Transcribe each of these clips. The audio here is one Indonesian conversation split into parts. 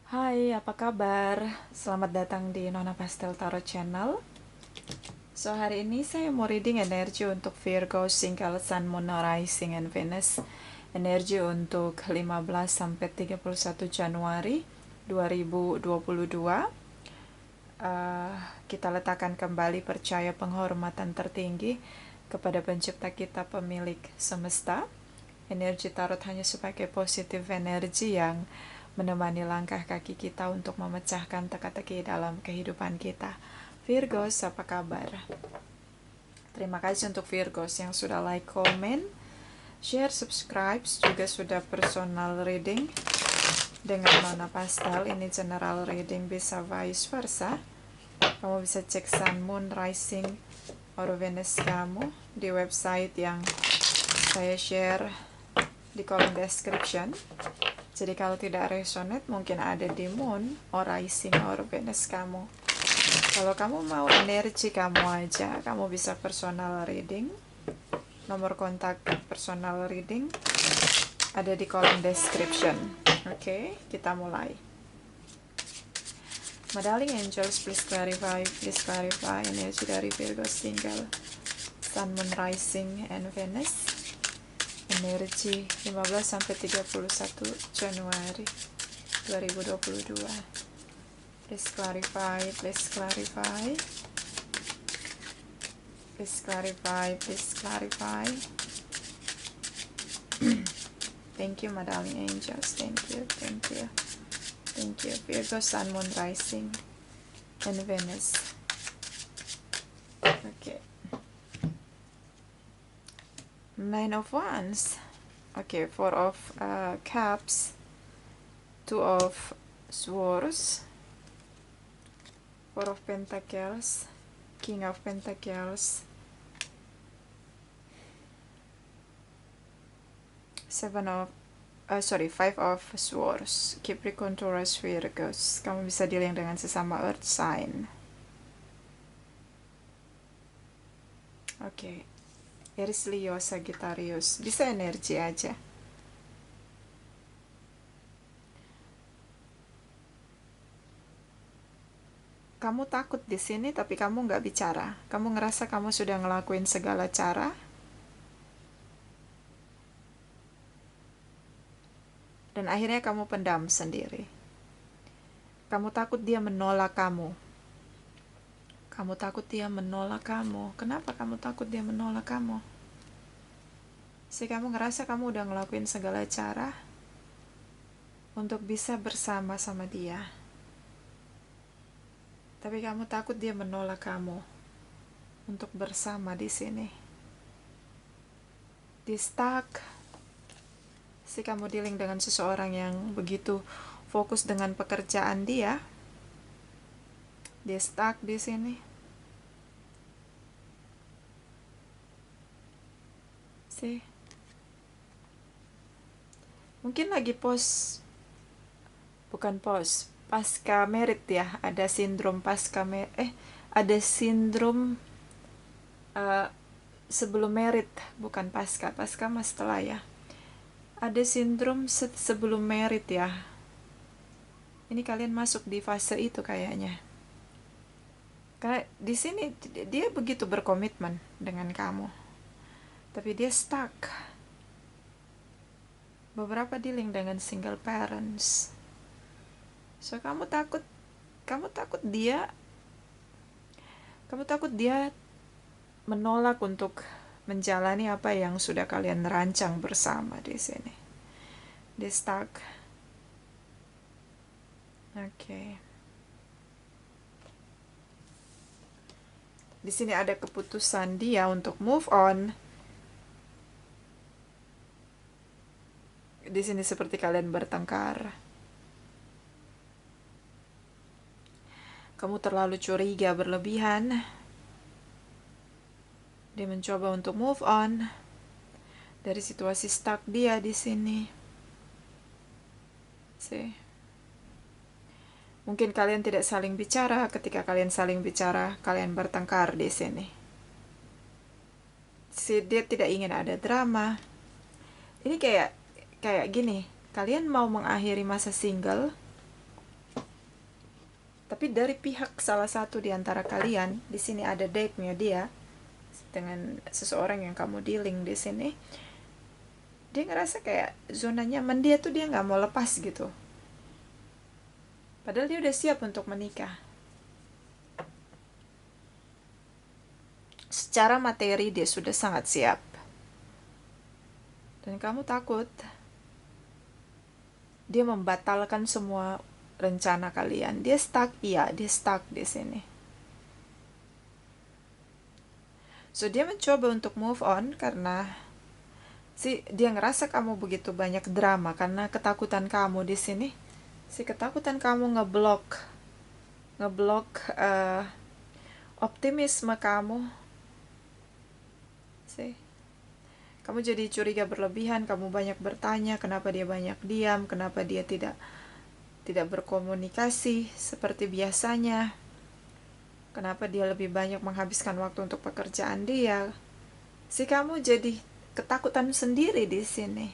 Hai, apa kabar? Selamat datang di Nona Pastel Tarot Channel. So, hari ini saya mau reading energi untuk Virgo, Single, Sun, Moon, Rising, and Venus. Energi untuk 15 sampai 31 Januari 2022. Kita letakkan kembali percaya penghormatan tertinggi kepada pencipta kita, pemilik semesta. Energi tarot hanya sebagai positif energi yang menemani langkah kaki kita untuk memecahkan teka-teki dalam kehidupan kita. Virgos, apa kabar? Terima kasih untuk Virgos yang sudah like, comment, share, subscribe, juga sudah personal reading dengan Nona Pastel. Ini general reading, bisa vice versa. Kamu bisa cek Sun, Moon, Rising, or Venus kamu di website yang saya share di kolom description. Jadi kalau tidak resonate, mungkin ada di Moon, or Rising, or Venus kamu. Kalau kamu mau energi kamu aja, kamu bisa personal reading. Nomor kontak personal reading ada di kolom description. Oke, kita mulai. My darling angels, please clarify energi dari Virgo Single, Sun, Moon, Rising, and Venus. Energi 15 sampai 31 Januari 2022. Please clarify, please clarify. Please clarify, please clarify. Thank you, my darling angels. Thank you, thank you. Thank you. Virgo, Sun, Moon, Rising, and Venus. Okay. Nine of Wands. Okay, Four of Cups, Two of Swords, Four of Pentacles, King of Pentacles, Five of Swords. Capricorn, Taurus, Virgos. Kamu bisa dealing dengan sesama Earth sign. Oke. Aries, Leo, Sagittarius. Bisa energi aja. Kamu takut di sini, tapi kamu nggak bicara. Kamu ngerasa kamu sudah ngelakuin segala cara. Dan akhirnya kamu pendam sendiri. Kamu takut dia menolak kamu. Kamu takut dia menolak kamu. Kenapa kamu takut dia menolak kamu? Kamu ngerasa kamu udah ngelakuin segala cara untuk bisa bersama sama dia. Tapi kamu takut dia menolak kamu untuk bersama di sini. Di stuck. Kamu dealing dengan seseorang yang begitu fokus dengan pekerjaan dia. Dia stuck di sini. Mungkin lagi pasca merit ya, ada sindrom ada sindrom sebelum merit, bukan pasca mah setelah ya. Ada sindrom sebelum merit ya. Ini kalian masuk di fase itu kayaknya. Karena di sini dia begitu berkomitmen dengan kamu, tapi dia stuck. Beberapa dealing dengan single parents. Kamu takut dia menolak untuk menjalani apa yang sudah kalian rancang bersama di sini. Dia stuck. Oke. Di sini ada keputusan dia untuk move on. Di sini seperti kalian bertengkar. Kamu terlalu curiga berlebihan. Dia mencoba untuk move on dari situasi stuck dia di sini. Mungkin kalian tidak saling bicara. Ketika kalian saling bicara, kalian bertengkar di sini. Dia tidak ingin ada drama. Ini kayak gini, kalian mau mengakhiri masa single, Tapi dari pihak salah satu di antara kalian, di sini ada decknya dia dengan seseorang yang kamu dealing di sini. Dia ngerasa kayak zona nyaman dia tuh dia nggak mau lepas gitu. Padahal dia udah siap untuk menikah. Secara materi dia sudah sangat siap. Dan kamu takut dia membatalkan semua rencana kalian. Dia stuck, iya, dia stuck di sini. So dia mencoba untuk move on karena dia ngerasa kamu begitu banyak drama karena ketakutan kamu di sini. Si ketakutan kamu ngeblok optimisme kamu. Kamu jadi curiga berlebihan, kamu banyak bertanya kenapa dia banyak diam, kenapa dia tidak berkomunikasi seperti biasanya, kenapa dia lebih banyak menghabiskan waktu untuk pekerjaan dia. Kamu jadi ketakutan sendiri di sini.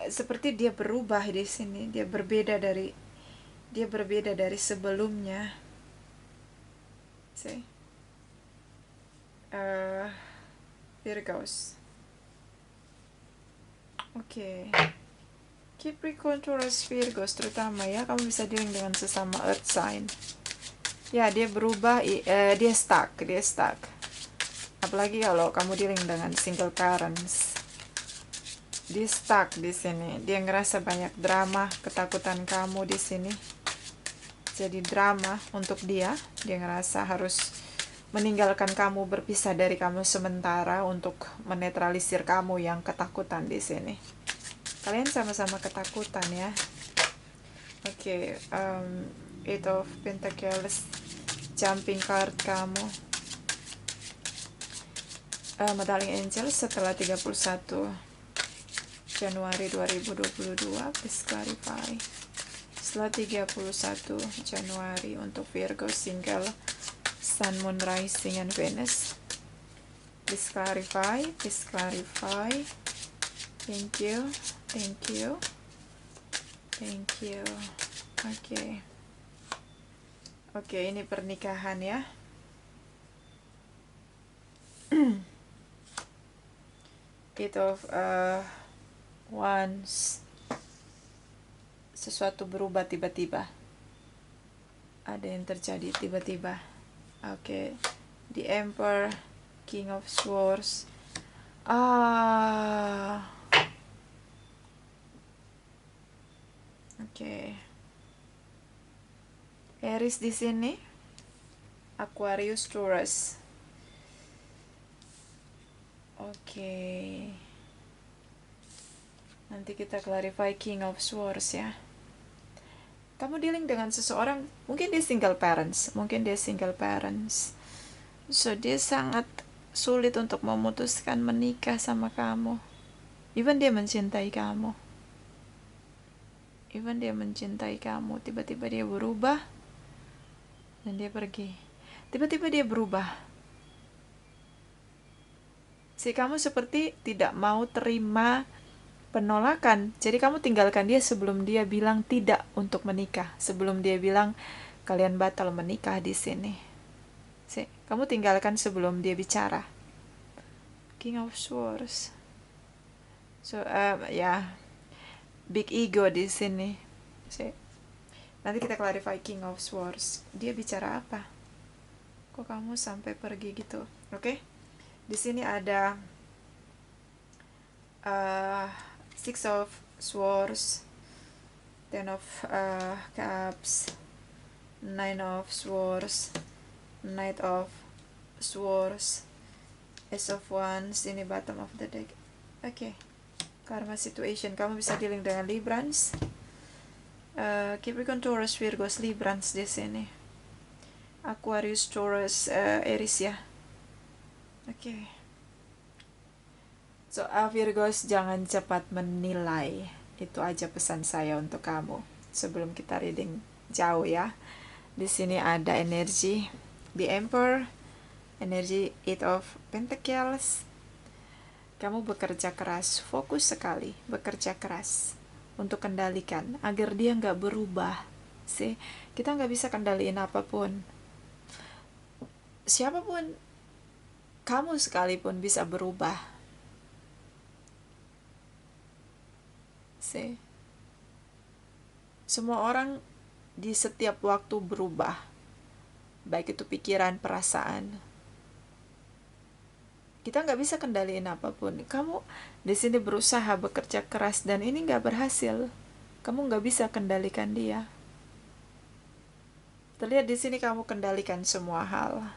Seperti dia berubah di sini, dia berbeda dari sebelumnya. Virgos. Oke. Capricorn, Taurus, Virgos terutama ya, kamu bisa dealing dengan sesama earth sign. Ya, dia berubah, dia stuck. Apalagi kalau kamu dealing dengan single parents. Dia stuck di sini. Dia ngerasa banyak drama, ketakutan kamu di sini. Jadi drama untuk dia. Dia ngerasa harus meninggalkan kamu, berpisah dari kamu sementara untuk menetralisir kamu yang ketakutan di sini. Kalian sama-sama ketakutan ya. Oke, Eight of Pentacles, jumping card kamu. Medaling Angel setelah 31 Januari 2022, please clarify. Setelah 31 Januari untuk Virgo single, Sun, Moon, Rising, and Venus. Please clarify. Thank you. Oke, ini pernikahan ya. Eight of Wands. Sesuatu berubah tiba-tiba. Ada yang terjadi tiba-tiba. Oke, The Emperor, King of Swords. Oke. Aries di sini, Aquarius, Taurus. Oke. Nanti kita clarify King of Swords ya. Kamu dealing dengan seseorang, mungkin dia single parents. So dia sangat sulit untuk memutuskan menikah sama kamu. Even dia mencintai kamu. Tiba-tiba dia berubah dan dia pergi. Tiba-tiba dia berubah. Kamu seperti tidak mau terima penolakan. Jadi kamu tinggalkan dia sebelum dia bilang tidak untuk menikah. Sebelum dia bilang kalian batal menikah di sini. Kamu tinggalkan sebelum dia bicara. King of Swords. So big ego di sini. Nanti kita clarify King of Swords. Dia bicara apa? Kok kamu sampai pergi gitu? Oke? Di sini ada Six of Swords, Ten of Cups, Nine of Swords, Knight of Swords, Ace of Wands. Ini bottom of the deck. Oke. Karma situation. Kamu bisa dealing dengan Librans, Capricorn, Taurus, Virgos, Librans di sini. Aquarius, Taurus, Aries ya. Oke. So, Virgos, jangan cepat menilai. Itu aja pesan saya untuk kamu sebelum kita reading jauh ya. Di sini ada energi The Emperor, energi Eight of Pentacles. Kamu bekerja keras, fokus sekali, bekerja keras untuk kendalikan agar dia nggak berubah. sih. Kita nggak bisa kendaliin apapun. Siapapun, kamu sekalipun bisa berubah sih. Semua orang di setiap waktu berubah, baik itu pikiran, perasaan. Kita nggak bisa kendaliin apapun. Kamu di sini berusaha bekerja keras dan ini nggak berhasil. Kamu nggak bisa kendalikan dia. Terlihat di sini kamu kendalikan semua hal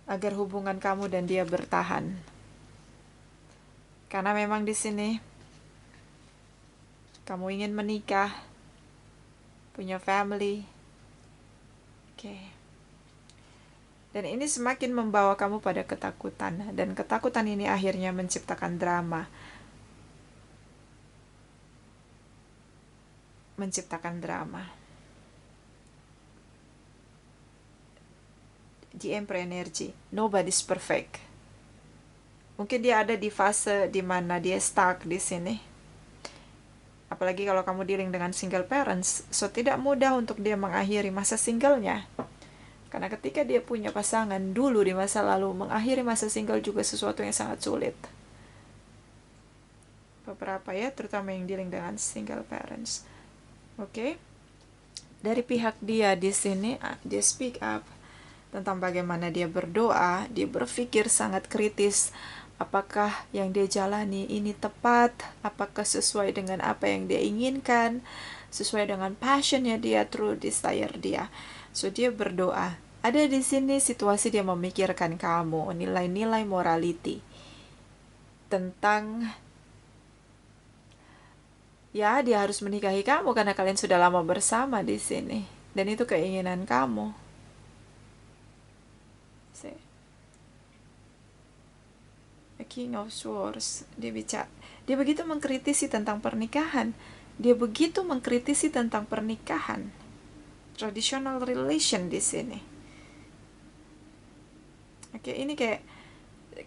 agar hubungan kamu dan dia bertahan. Karena memang di sini kamu ingin menikah, punya family. Oke. Dan ini semakin membawa kamu pada ketakutan, dan ketakutan ini akhirnya menciptakan drama. The Emperor Energy. Nobody's perfect. Mungkin dia ada di fase di mana dia stuck di sini. Apalagi kalau kamu dealing dengan single parents, so tidak mudah untuk dia mengakhiri masa singlenya. Karena ketika dia punya pasangan dulu di masa lalu, mengakhiri masa single juga sesuatu yang sangat sulit. Beberapa ya, terutama yang dealing dengan single parents. Oke. Dari pihak dia di sini, dia speak up tentang bagaimana dia berdoa, dia berpikir sangat kritis, apakah yang dia jalani ini tepat, apakah sesuai dengan apa yang dia inginkan, sesuai dengan passionnya dia, true desire dia. So dia berdoa. Ada di sini situasi dia memikirkan kamu, nilai-nilai morality tentang ya dia harus menikahi kamu karena kalian sudah lama bersama di sini dan itu keinginan kamu. A King of Swords, dia begitu mengkritisi tentang pernikahan. Traditional relation di sini. Oke, ini kayak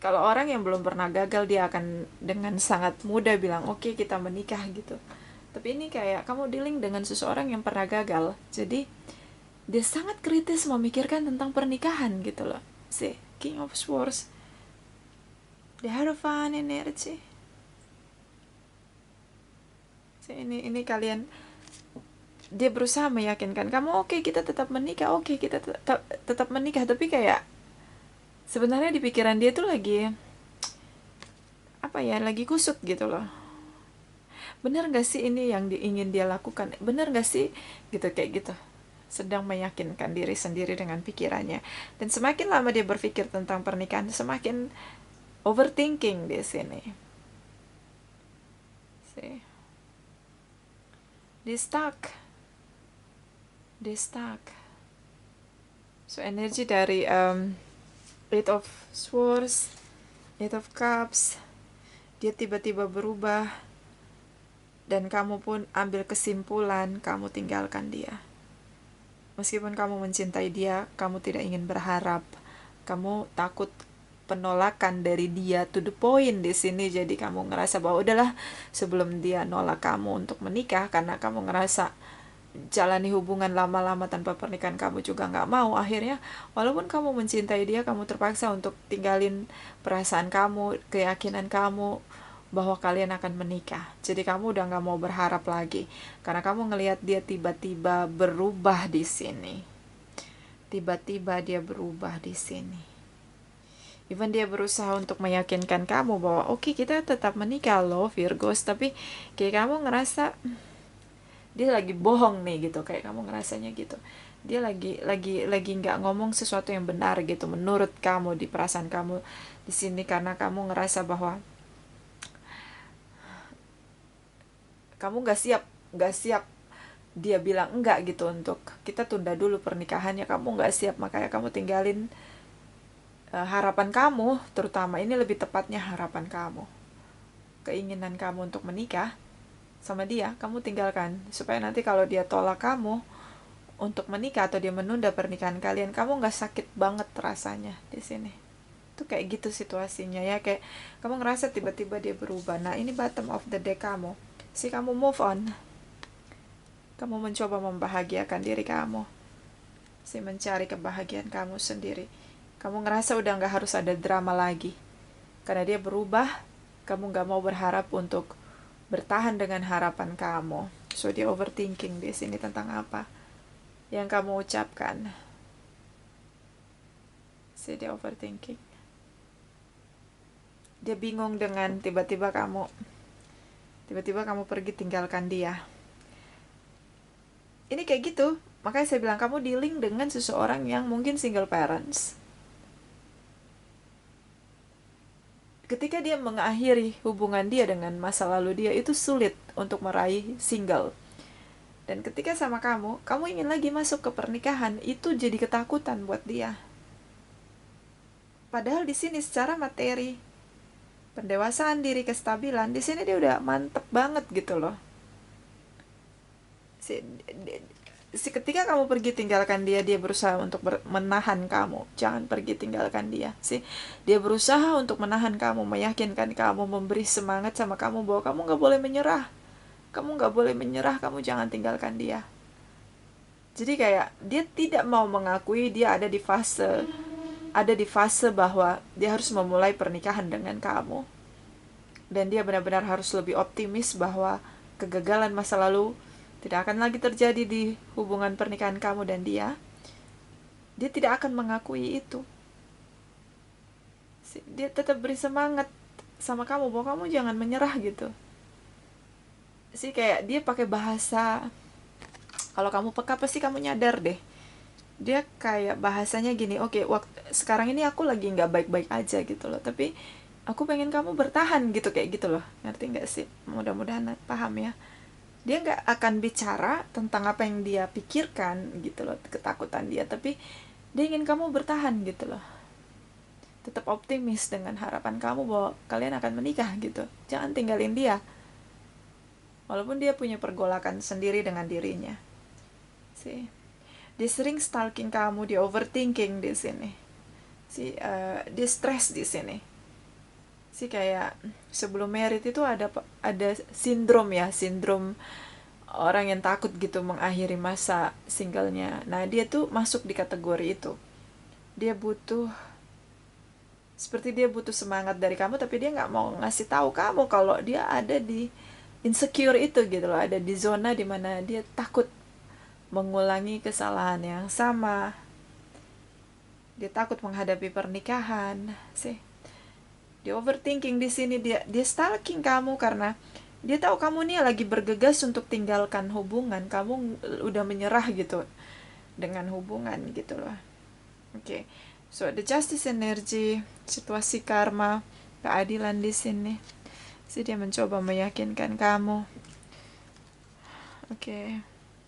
kalau orang yang belum pernah gagal dia akan dengan sangat mudah bilang oke, kita menikah gitu. Tapi ini kayak kamu dealing dengan seseorang yang pernah gagal. Jadi dia sangat kritis memikirkan tentang pernikahan gitu loh. Si King of Swords. The Hierophant energy. Ini kalian, dia berusaha meyakinkan kamu oke, kita tetap menikah, oke, kita tetap menikah, tapi kayak sebenarnya di pikiran dia tuh lagi lagi kusut gitu loh. Bener gak sih ini yang ingin dia lakukan? Bener gak sih? Gitu, kayak gitu. Sedang meyakinkan diri sendiri dengan pikirannya. Dan semakin lama dia berpikir tentang pernikahan, semakin overthinking di sini. Dia stuck. So energi dari Eight of Swords, Eight of Cups, dia tiba-tiba berubah dan kamu pun ambil kesimpulan kamu tinggalkan dia. Meskipun kamu mencintai dia, kamu tidak ingin berharap, kamu takut penolakan dari dia to the point di sini. Jadi kamu ngerasa bahwa udahlah, sebelum dia nolak kamu untuk menikah karena kamu ngerasa jalani hubungan lama-lama tanpa pernikahan kamu juga nggak mau. Akhirnya walaupun kamu mencintai dia, kamu terpaksa untuk tinggalin perasaan kamu, keyakinan kamu bahwa kalian akan menikah. Jadi kamu udah nggak mau berharap lagi karena kamu ngelihat dia tiba-tiba berubah di sini. Even dia berusaha untuk meyakinkan kamu bahwa oke, kita tetap menikah loh Virgos, tapi kayak kamu ngerasa dia lagi bohong nih gitu, kayak kamu ngerasanya gitu. Dia lagi nggak ngomong sesuatu yang benar gitu menurut kamu di perasaan kamu di sini, karena kamu ngerasa bahwa kamu nggak siap. Dia bilang enggak gitu untuk kita tunda dulu pernikahannya, kamu nggak siap, makanya kamu tinggalin harapan kamu, terutama ini lebih tepatnya harapan kamu, keinginan kamu untuk menikah sama dia, kamu tinggalkan supaya nanti kalau dia tolak kamu untuk menikah atau dia menunda pernikahan kalian, kamu nggak sakit banget rasanya di sini. Tuh kayak gitu situasinya ya, kayak kamu ngerasa tiba-tiba dia berubah. Nah ini bottom of the deck kamu, kamu move on. Kamu mencoba membahagiakan diri kamu, mencari kebahagiaan kamu sendiri. Kamu ngerasa udah gak harus ada drama lagi. Karena dia berubah, kamu gak mau berharap untuk bertahan dengan harapan kamu. So dia overthinking di sini tentang apa yang kamu ucapkan. Dia overthinking. Dia bingung dengan tiba-tiba kamu pergi tinggalkan dia. Ini kayak gitu. Makanya saya bilang kamu dealing dengan seseorang yang mungkin single parents. Ketika dia mengakhiri hubungan dia dengan masa lalu dia, itu sulit untuk meraih single. Dan ketika sama kamu ingin lagi masuk ke pernikahan, itu jadi ketakutan buat dia. Padahal di sini secara materi, pendewasaan diri, kestabilan, di sini dia udah mantep banget gitu loh. Ketika kamu pergi tinggalkan dia, dia berusaha untuk menahan kamu. Jangan pergi tinggalkan dia. Dia berusaha untuk menahan kamu, meyakinkan kamu, memberi semangat sama kamu bahwa kamu gak boleh menyerah. Kamu gak boleh menyerah, kamu jangan tinggalkan dia. Jadi kayak dia tidak mau mengakui dia ada di fase bahwa dia harus memulai pernikahan dengan kamu. Dan dia benar-benar harus lebih optimis bahwa kegagalan masa lalu tidak akan lagi terjadi di hubungan pernikahan kamu dan dia. Dia tidak akan mengakui itu. Dia tetap beri semangat sama kamu bahwa kamu jangan menyerah gitu. Kayak dia pakai bahasa, kalau kamu peka pasti kamu nyadar deh. Dia kayak bahasanya gini, oke, sekarang ini aku lagi gak baik-baik aja gitu loh, tapi aku pengen kamu bertahan gitu, kayak gitu loh. Ngerti gak sih? Mudah-mudahan paham ya. Dia gak akan bicara tentang apa yang dia pikirkan gitu loh, ketakutan dia, tapi dia ingin kamu bertahan gitu loh. Tetap optimis dengan harapan kamu bahwa kalian akan menikah gitu. Jangan tinggalin dia, walaupun dia punya pergolakan sendiri dengan dirinya. Dia sering stalking kamu, dia overthinking di sini. Dia stress di sini. Kayak sebelum married itu ada sindrom orang yang takut gitu mengakhiri masa singlenya. Nah, dia tuh masuk di kategori itu. Dia butuh semangat dari kamu, tapi dia nggak mau ngasih tahu kamu kalau dia ada di insecure itu gitu loh, ada di zona dimana dia takut mengulangi kesalahan yang sama. Dia takut menghadapi pernikahan. Dia overthinking di sini, dia stalking kamu karena dia tahu kamu nih lagi bergegas untuk tinggalkan hubungan, kamu udah menyerah gitu dengan hubungan gitu loh. Oke. So the justice energy, situasi karma, keadilan di sini. Dia mencoba meyakinkan kamu. Oke.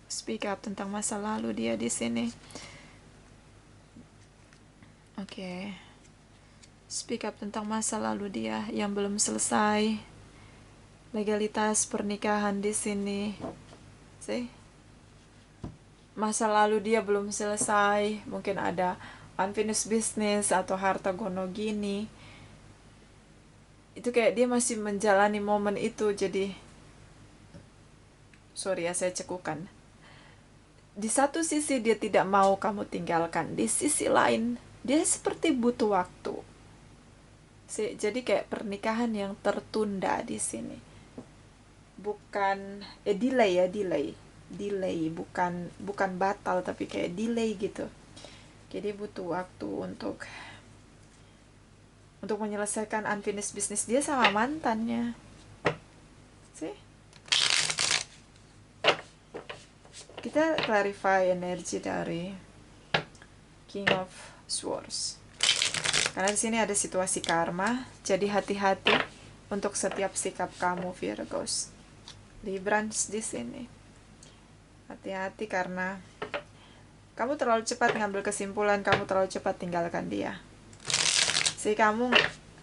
Speak up tentang masa lalu dia di sini. Oke. Speak up tentang masa lalu dia yang belum selesai. Legalitas pernikahan di sini. Masa lalu dia belum selesai. Mungkin ada unfinished business atau harta gono gini. Itu kayak dia masih menjalani momen itu. Jadi sorry ya, saya cekukan. Di satu sisi dia tidak mau kamu tinggalkan, di sisi lain dia seperti butuh waktu. Jadi kayak pernikahan yang tertunda di sini. Bukan delay, bukan batal, tapi kayak delay gitu. Jadi butuh waktu untuk menyelesaikan unfinished business dia sama mantannya. Kita clarify energi dari King of Swords. Karena di sini ada situasi karma, jadi hati-hati untuk setiap sikap kamu, Virgos. Librans di sini. Hati-hati karena kamu terlalu cepat ngambil kesimpulan, kamu terlalu cepat tinggalkan dia.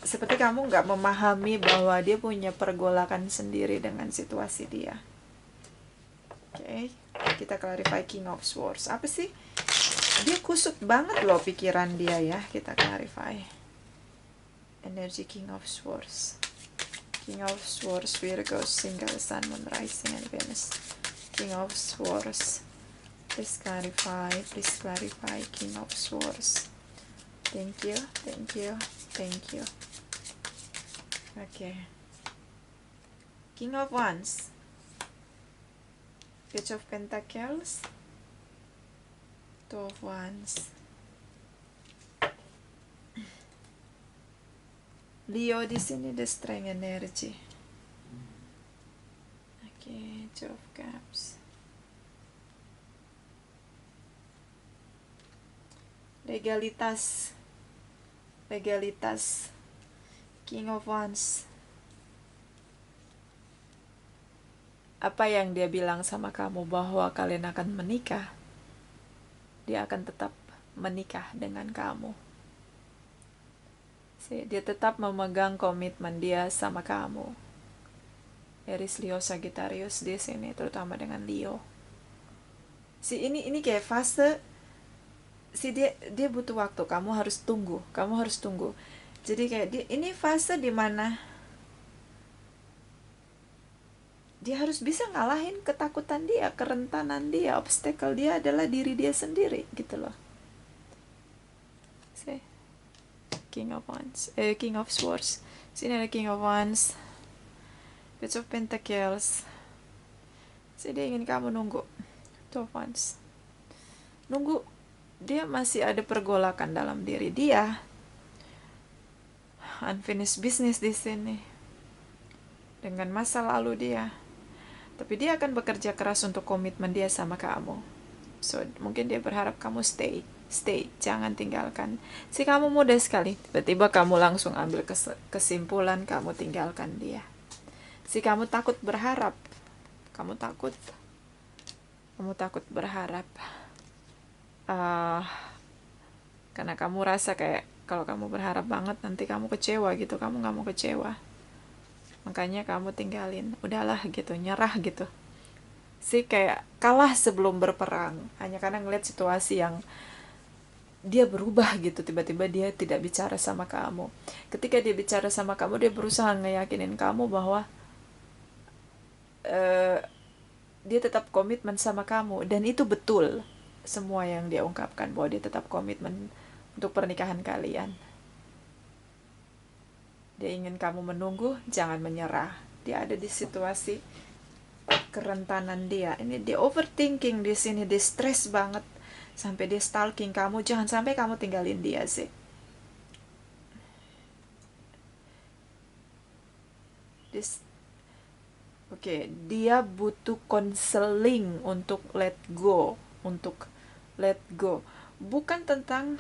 Seperti kamu nggak memahami bahwa dia punya pergolakan sendiri dengan situasi dia. Oke, kita clarify King of Swords. Apa sih? Dia kusut banget loh pikiran dia ya. Kita clarify energi King of Swords. King of Swords, Virgo, Single Sun, Moon Rising, and Venus. King of Swords. Please clarify, King of Swords. Thank you. Okay. King of Wands. Page of Pentacles. Two of Wands. Leo di sini the strength energy. Okay, Two of Cups. Legalitas. King of Wands. Apa yang dia bilang sama kamu bahwa kalian akan menikah, dia akan tetap menikah dengan kamu. Dia tetap memegang komitmen dia sama kamu. Aries, Leo, Sagittarius di sini, terutama dengan Leo. Ini kayak fase. Dia butuh waktu. Kamu harus tunggu. Jadi kayak ini fase dimana dia harus bisa ngalahin ketakutan dia, kerentanan dia, obstacle dia adalah diri dia sendiri, gitu loh. King of Swords. Sini ada King of Wands. Page of Pentacles. Dia ingin kamu nunggu. Two of Wands. Nunggu. Dia masih ada pergolakan dalam diri dia. Unfinished business di sini. Dengan masa lalu dia. Tapi dia akan bekerja keras untuk komitmen dia sama kamu. Mungkin dia berharap kamu stay, jangan tinggalkan. Kamu mudah sekali, tiba-tiba kamu langsung ambil kesimpulan, kamu tinggalkan dia. Kamu takut berharap, kamu takut berharap, karena kamu rasa kayak kalau kamu berharap banget nanti kamu kecewa gitu, kamu gak mau kecewa. Makanya kamu tinggalin, udahlah gitu, nyerah gitu. Kayak kalah sebelum berperang. Hanya karena ngeliat situasi yang dia berubah gitu, tiba-tiba dia tidak bicara sama kamu. Ketika dia bicara sama kamu, dia berusaha ngeyakinin kamu bahwa dia tetap komitmen sama kamu. Dan itu betul semua yang dia ungkapkan, bahwa dia tetap komitmen untuk pernikahan kalian. Dia ingin kamu menunggu, jangan menyerah. Dia ada di situasi kerentanan dia. Ini dia overthinking di sini, dia stres banget sampai dia stalking kamu. Jangan sampai kamu tinggalin dia sih. Dia butuh konseling untuk let go, bukan tentang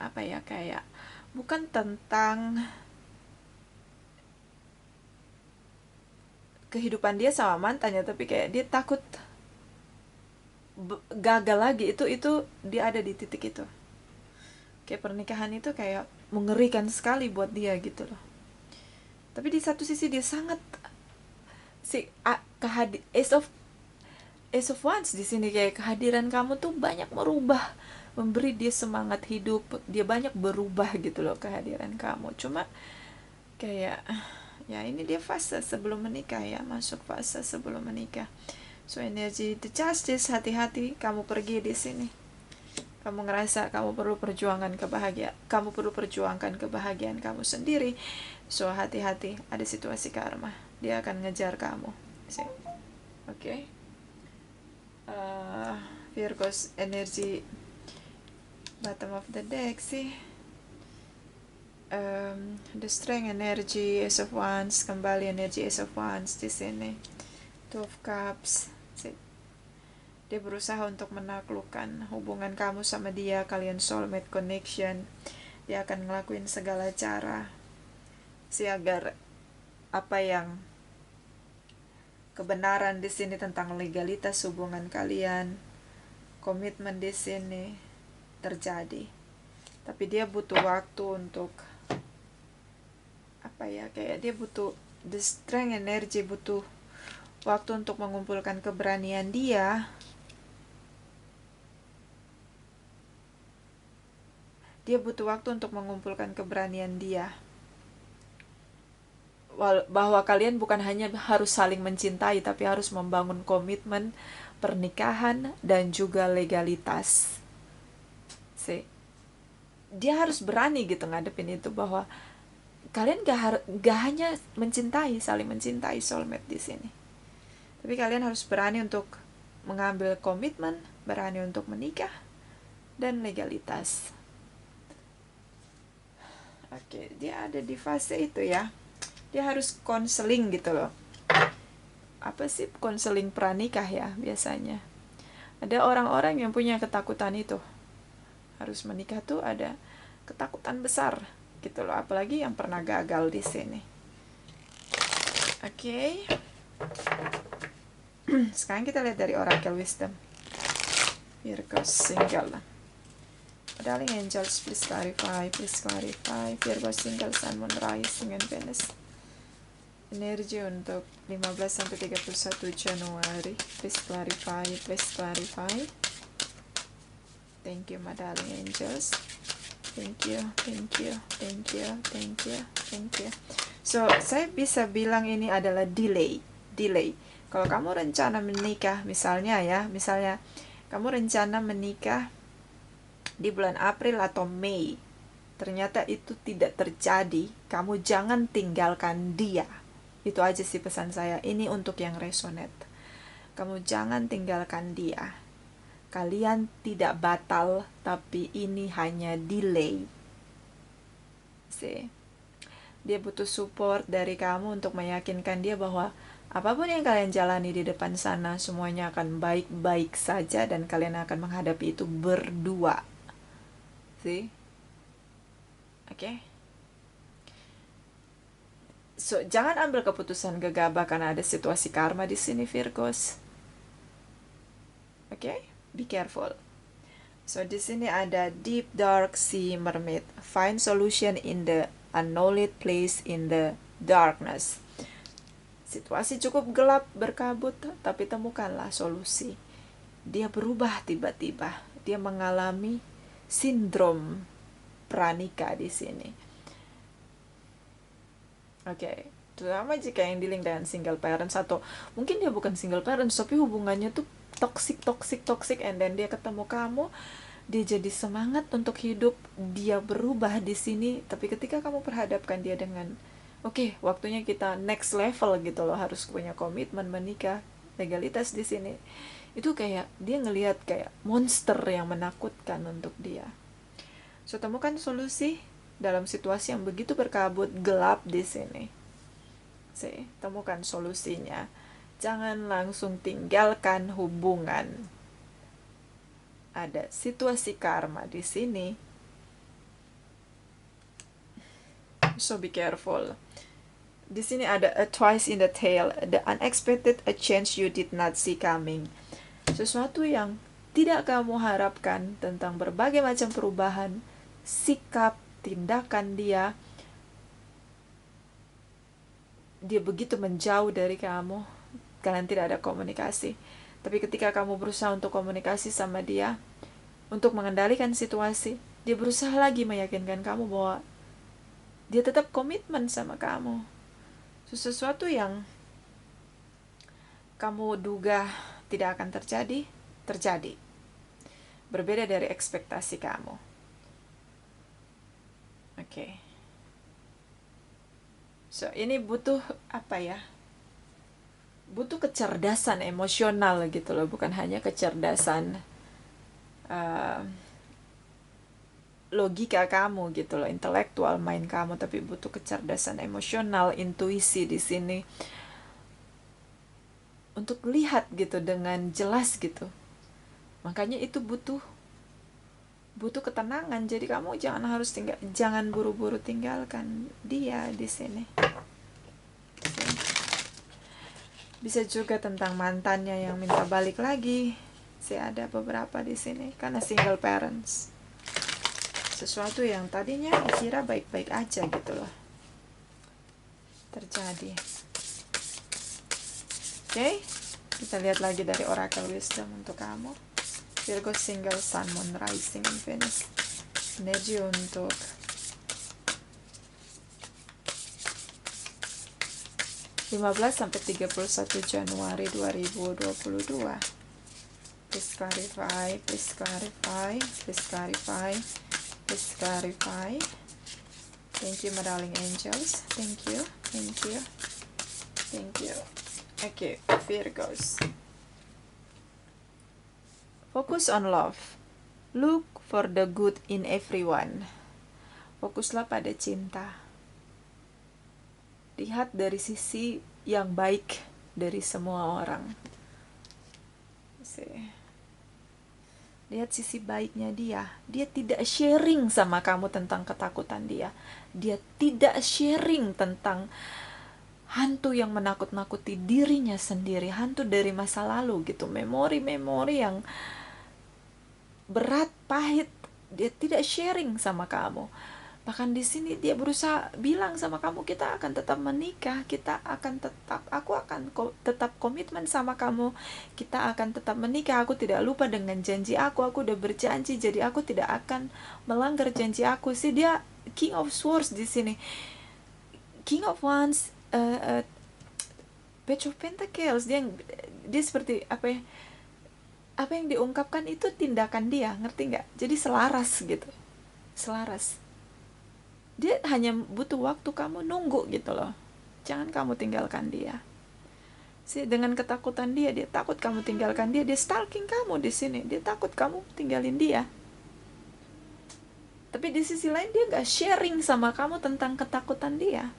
apa ya, kayak bukan tentang kehidupan dia sama mantannya, tapi kayak dia takut gagal lagi. Itu dia ada di titik itu. Kayak pernikahan itu kayak mengerikan sekali buat dia gitu loh. Tapi di satu sisi dia sangat Ace of Wands di sini, kayak kehadiran kamu tuh banyak merubah, memberi dia semangat hidup. Dia banyak berubah gitu loh kehadiran kamu. Cuma kayak ya ini dia fase sebelum menikah ya, masuk fase sebelum menikah. Energi the Justice, hati-hati kamu pergi di sini. Kamu ngerasa kamu perlu perjuangkan kebahagiaan kamu sendiri. Hati-hati, ada situasi karma. Dia akan ngejar kamu. Oke. Virgo's energi bottom of the deck sih. The strength energy, Ace of Wands, kembali energi Ace of Wands di sini. Two of Cups. Dia berusaha untuk menaklukkan hubungan kamu sama dia, kalian soulmate connection. Dia akan ngelakuin segala cara agar apa yang kebenaran di sini tentang legalitas hubungan kalian, komitmen di sini terjadi. Tapi dia butuh waktu untuk kayak dia butuh the strength energy, butuh waktu untuk mengumpulkan keberanian dia. Dia butuh waktu untuk mengumpulkan keberanian dia bahwa kalian bukan hanya harus saling mencintai, tapi harus membangun komitmen pernikahan dan juga legalitas. Dia harus berani gitu ngadepin itu, bahwa kalian gak hanya mencintai, saling mencintai soulmate di sini, tapi kalian harus berani untuk mengambil komitmen, berani untuk menikah, dan legalitas. Oke, dia ada di fase itu ya. Dia harus konseling gitu loh. Apa sih konseling pranikah ya biasanya? Ada orang-orang yang punya ketakutan itu. Harus menikah tuh ada ketakutan besar gitu loh, apalagi yang pernah gagal di sini. Oke. Sekarang kita lihat dari Oracle Wisdom. Virgo single. Darling angels, please clarify, please clarify. Virgo single, Sun, Moon, Rising, and Venus. Energi untuk 15-31 Januari. Please clarify, please clarify. Thank you, my darling angels. Thank you, thank you, thank you, thank you, thank you. So, saya bisa bilang ini adalah delay. Kalau kamu rencana menikah, misalnya kamu rencana menikah di bulan April atau Mei, ternyata itu tidak terjadi, kamu jangan tinggalkan dia. Itu aja sih pesan saya. Ini untuk yang resonate. Kamu jangan tinggalkan dia. Kalian tidak batal, tapi ini hanya delay. Dia butuh support dari kamu untuk meyakinkan dia bahwa apapun yang kalian jalani di depan sana, semuanya akan baik-baik saja dan kalian akan menghadapi itu berdua. Oke? So, jangan ambil keputusan gegabah karena ada situasi karma di sini, Virgos. Oke? Be careful. So, di sini ada Deep Dark Sea Mermaid. Find solution in the unknown place in the darkness. Situasi cukup gelap, berkabut, tapi temukanlah solusi. Dia berubah tiba-tiba. Dia mengalami sindrom pranika di sini. Oke, terutama jika yang dealing dengan single parents, atau mungkin dia bukan single parents tapi hubungannya tuh toxic, and then dia ketemu kamu, dia jadi semangat untuk hidup, dia berubah di sini. Tapi ketika kamu perhadapkan dia dengan oke, waktunya kita next level gitu loh, harus punya komitmen menikah, legalitas di sini. Itu kayak dia ngelihat kayak monster yang menakutkan untuk dia. So, temukan solusi dalam situasi yang begitu berkabut, gelap di sini. Temukan solusinya. Jangan langsung tinggalkan hubungan. Ada situasi karma di sini. So be careful. Di sini ada a twice in the tail, the unexpected, a change you did not see coming. Sesuatu yang tidak kamu harapkan tentang berbagai macam perubahan, sikap, tindakan dia begitu menjauh dari kamu, kalian tidak ada komunikasi. Tapi ketika kamu berusaha untuk komunikasi sama dia, untuk mengendalikan situasi, dia berusaha lagi meyakinkan kamu bahwa dia tetap komitmen sama kamu. Sesuatu yang kamu duga tidak akan terjadi. Berbeda dari ekspektasi kamu. Oke. So, ini butuh apa ya? Butuh kecerdasan emosional gitu loh, bukan hanya kecerdasan logika kamu gitu loh, intelektual mind kamu, tapi butuh kecerdasan emosional, intuisi di sini untuk lihat gitu dengan jelas gitu. Makanya itu butuh ketenangan. Jadi kamu jangan buru-buru tinggalkan dia di sini. Bisa juga tentang mantannya yang minta balik lagi. Ada beberapa di sini karena single parents. Sesuatu yang tadinya dikira baik-baik aja gitu loh, terjadi. Oke, kita lihat lagi dari Oracle Wisdom untuk kamu. Virgo single, Sun, Moon, Rising, and Venus. Energi untuk 15 sampai 31 Januari 2022. Please clarify, please clarify, please clarify, please clarify. Thank you, my darling angels. Thank you, thank you, thank you. Okay, Virgos. Focus on love. Look for the good in everyone. Fokuslah pada cinta. Lihat dari sisi yang baik dari semua orang. Lihat sisi baiknya dia. Dia tidak sharing sama kamu tentang ketakutan dia. Dia tidak sharing tentang hantu yang menakut-nakuti dirinya sendiri. Hantu dari masa lalu gitu. Memori-memori yang berat, pahit. Dia tidak sharing sama kamu. Bahkan di sini dia berusaha bilang sama kamu, kita akan tetap menikah, aku akan tetap komitmen sama kamu, kita akan tetap menikah, aku tidak lupa dengan janji aku udah berjanji, jadi aku tidak akan melanggar janji aku. Sih dia King of Swords di sini, King of Wands, Page of Pentacles, dia seperti apa yang diungkapkan itu tindakan dia, ngerti nggak? Jadi selaras gitu, selaras. Dia hanya butuh waktu kamu nunggu gitu loh. Jangan kamu tinggalkan dia. Dengan ketakutan dia takut kamu tinggalkan dia. Dia stalking kamu di sini. Dia takut kamu tinggalin dia. Tapi di sisi lain dia gak sharing sama kamu tentang ketakutan dia.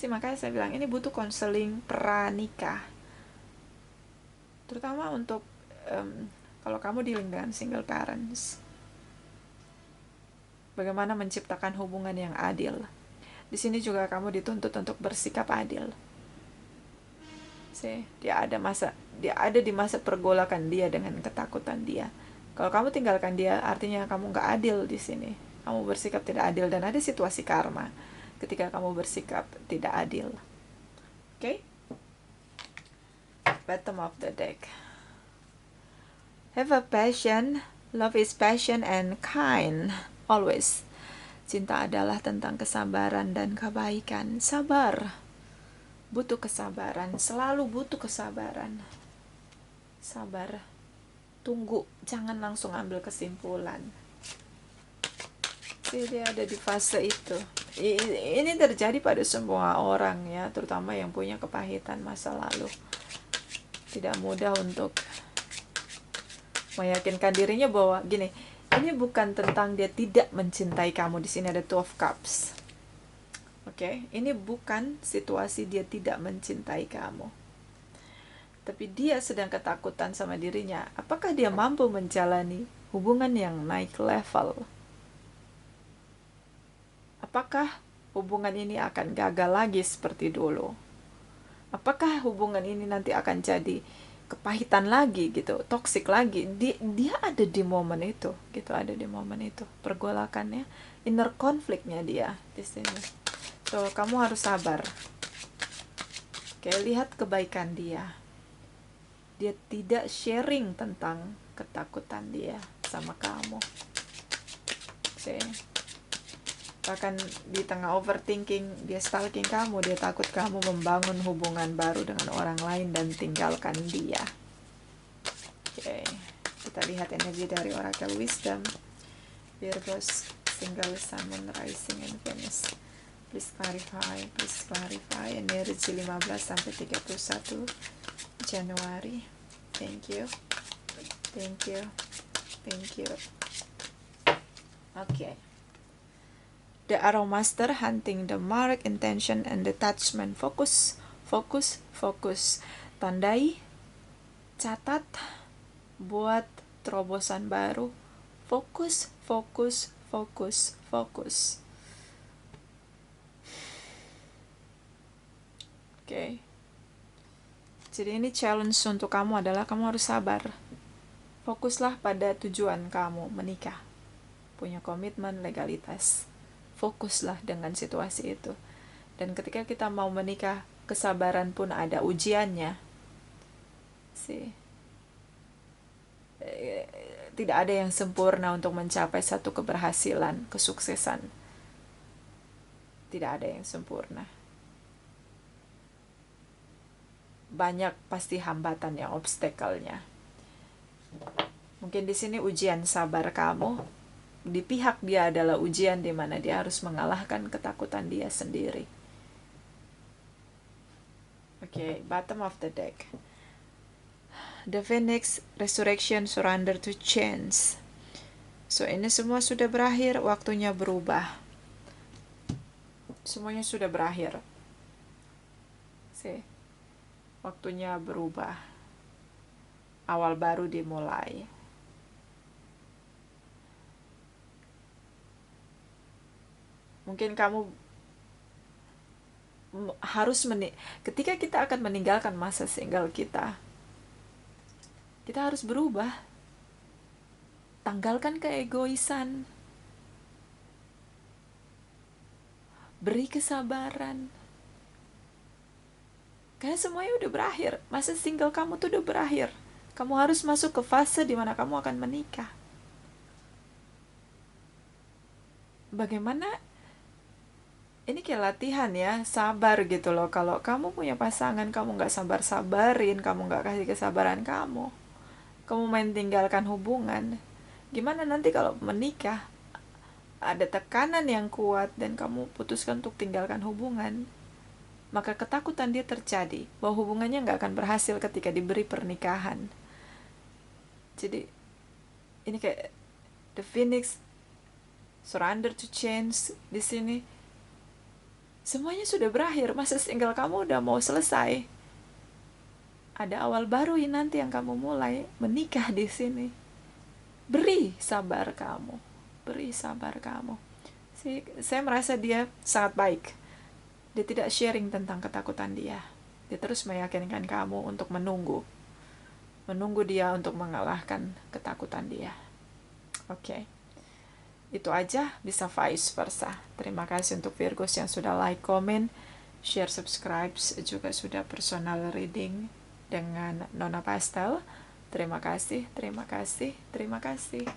Makanya saya bilang ini butuh konseling pranikah. Terutama untuk kalau kamu dealing dengan single parents. Bagaimana menciptakan hubungan yang adil. Di sini juga kamu dituntut untuk bersikap adil. Dia ada di masa pergolakan dia dengan ketakutan dia. Kalau kamu tinggalkan dia, artinya kamu nggak adil di sini. Kamu bersikap tidak adil dan ada situasi karma ketika kamu bersikap tidak adil. Oke? Bottom of the deck. Have a passion. Love is passion and kind. Always. Cinta adalah tentang kesabaran dan kebaikan. Sabar. Butuh kesabaran. Selalu butuh kesabaran. Sabar. Tunggu. Jangan langsung ambil kesimpulan. Dia ada di fase itu. Ini terjadi pada semua orang ya. Terutama yang punya kepahitan masa lalu. Tidak mudah untuk meyakinkan dirinya bahwa gini, ini bukan tentang dia tidak mencintai kamu. Di sini ada Two of Cups. Oke, ini bukan situasi dia tidak mencintai kamu. Tapi dia sedang ketakutan sama dirinya. Apakah dia mampu menjalani hubungan yang naik level? Apakah hubungan ini akan gagal lagi seperti dulu? Apakah hubungan ini nanti akan jadi kepahitan lagi gitu, toksik lagi? Dia ada di momen itu gitu, ada di momen itu pergolakannya, inner konfliknya dia di sini. So kamu harus sabar. Oke, lihat kebaikan dia tidak sharing tentang ketakutan dia sama kamu. Bahkan di tengah overthinking, dia stalking kamu, dia takut kamu membangun hubungan baru dengan orang lain dan tinggalkan dia. Oke, kita lihat energi dari Oracle Wisdom. Virgos, Single, Sun, Moon, Rising, and Venus. Please clarify. Energi 15 sampai 31 Januari. Thank you. Okay. The Arrow Master, hunting the mark, intention, and detachment. Fokus. Tandai, catat, buat terobosan baru. Fokus. Oke. Jadi ini challenge untuk kamu adalah kamu harus sabar. Fokuslah pada tujuan kamu, menikah. Punya komitmen, legalitas. Fokuslah dengan situasi itu. Dan ketika kita mau menikah, kesabaran pun ada ujiannya. Tidak ada yang sempurna untuk mencapai satu keberhasilan, kesuksesan. Tidak ada yang sempurna. banyak pasti hambatan yang obstacle-nya. Mungkin di sini ujian sabar kamu, di pihak dia adalah ujian di mana dia harus mengalahkan ketakutan dia sendiri. Oke, bottom of the deck. The Phoenix, Resurrection, Surrender to Chance. So, ini semua sudah berakhir, waktunya berubah. Semuanya sudah berakhir. See, waktunya berubah. Awal baru dimulai. Mungkin kamu harus ketika kita akan meninggalkan masa single kita harus berubah. Tanggalkan keegoisan, beri kesabaran, karena semuanya udah berakhir. Masa single kamu tuh udah berakhir. Kamu harus masuk ke fase di mana kamu akan menikah. Bagaimana? Ini kayak latihan ya, sabar gitu loh. Kalau kamu punya pasangan, kamu gak sabar-sabarin, kamu gak kasih kesabaran kamu main tinggalkan hubungan, gimana nanti kalau menikah ada tekanan yang kuat dan kamu putuskan untuk tinggalkan hubungan, maka ketakutan dia terjadi bahwa hubungannya gak akan berhasil ketika diberi pernikahan. Jadi ini kayak the Phoenix, surrender to change. Di sini semuanya sudah berakhir, masa single kamu udah mau selesai. Ada awal baru nanti yang kamu mulai menikah di sini. Beri sabar kamu, beri sabar kamu. Saya merasa dia sangat baik. Dia tidak sharing tentang ketakutan dia. Dia terus meyakinkan kamu untuk menunggu dia untuk mengalahkan ketakutan dia. Oke. Itu aja, bisa vice versa. Terima kasih untuk Virgos yang sudah like, comment, share, subscribe, juga sudah personal reading dengan Nona Pastel. Terima kasih, terima kasih, terima kasih.